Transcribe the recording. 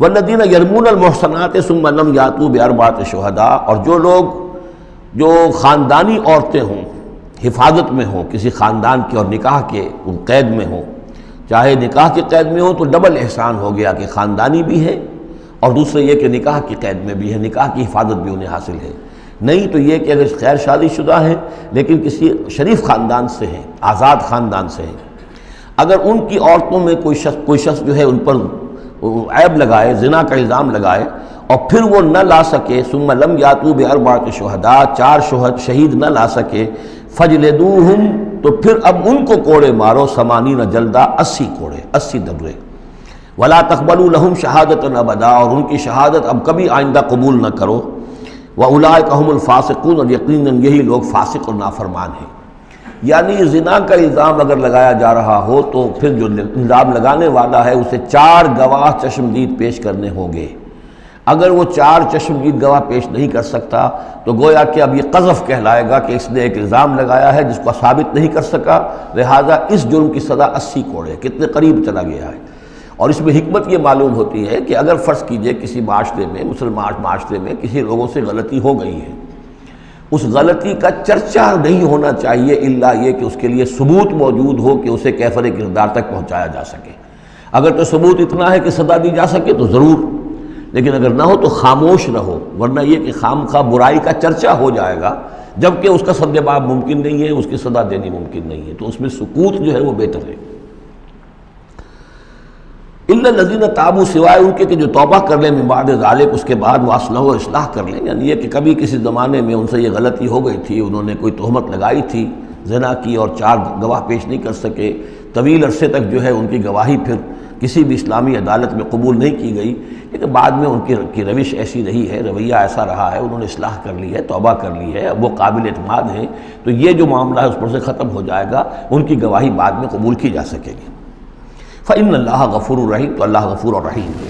والذین یرمون المحصنات ثم لم یاتوا باربعۃ شہداء، اور جو لوگ جو خاندانی عورتیں ہوں، حفاظت میں ہوں کسی خاندان کے اور نکاح کے ان قید میں ہوں، چاہے نکاح کے قید میں ہوں تو ڈبل احسان ہو گیا کہ خاندانی بھی ہے اور دوسرے یہ کہ نکاح کی قید میں بھی ہے، نکاح کی حفاظت بھی انہیں حاصل ہے۔ نہیں تو یہ کہ اگر غیر شادی شدہ ہیں لیکن کسی شریف خاندان سے ہیں، آزاد خاندان سے ہیں، اگر ان کی عورتوں میں کوئی شخص جو ہے ان پر عیب لگائے، زنا کا الزام لگائے اور پھر وہ نہ لا سکے، ثم لم یاتوا باربعۃ شہداء، 4 شہید نہ لا سکے، فجلدوہم، تو پھر اب ان کو کوڑے مارو، 80 جلدہ، 80 کوڑے، 80 دبرے، ولا تقبلوا لہم شہادۃ ابدا، اور ان کی شہادت اب کبھی آئندہ قبول نہ کرو، واولئک هم الفاسقون، اور یقیناً یہی لوگ فاسق اور نافرمان ہیں۔ یعنی زنا کا الزام اگر لگایا جا رہا ہو تو پھر جو الزام لگانے والا ہے اسے 4 گواہ چشمدید پیش کرنے ہوں گے۔ اگر وہ 4 چشمدید گواہ پیش نہیں کر سکتا تو گویا کہ اب یہ قذف کہلائے گا کہ اس نے ایک الزام لگایا ہے جس کو ثابت نہیں کر سکا، لہٰذا اس جرم کی سزا 80 کوڑے، کتنے قریب چلا گیا ہے۔ اور اس میں حکمت یہ معلوم ہوتی ہے کہ اگر فرض کیجئے کسی معاشرے میں، مسلمان معاشرے میں کسی لوگوں سے غلطی ہو گئی ہے، اس غلطی کا چرچا نہیں ہونا چاہیے الا یہ کہ اس کے لیے ثبوت موجود ہو کہ اسے کیفر کردار تک پہنچایا جا سکے۔ اگر تو ثبوت اتنا ہے کہ سزا دی جا سکے تو ضرور، لیکن اگر نہ ہو تو خاموش رہو، ورنہ یہ کہ خواہ برائی کا چرچا ہو جائے گا جبکہ اس کا سد باب ممکن نہیں ہے، اس کی سزا دینی ممکن نہیں ہے، تو اس میں سکوت جو ہے وہ بہتر ہے۔ الا الذین تابوا، سوائے ان کے کہ جو توبہ کر لیں من بعد ذالک، اس کے بعد وہ اصلحوا، اصلاح کر لیں، یعنی یہ کہ کبھی کسی زمانے میں ان سے یہ غلطی ہو گئی تھی، انہوں نے کوئی تہمت لگائی تھی زنا کی اور 4 گواہ پیش نہیں کر سکے، طویل عرصے تک جو ہے ان کی گواہی پھر کسی بھی اسلامی عدالت میں قبول نہیں کی گئی، لیکن بعد میں ان کی روش ایسی رہی ہے، رویہ ایسا رہا ہے، انہوں نے اصلاح کر لی ہے، توبہ کر لی ہے، اب وہ قابل اعتماد ہیں، تو یہ جو معاملہ ہے اس پر سے ختم ہو جائے گا، ان کی گواہی بعد میں قبول کی جا سکے گی۔ فإن اللہ غفور رحیم، تو اللہ غفور اور رحیم ہے۔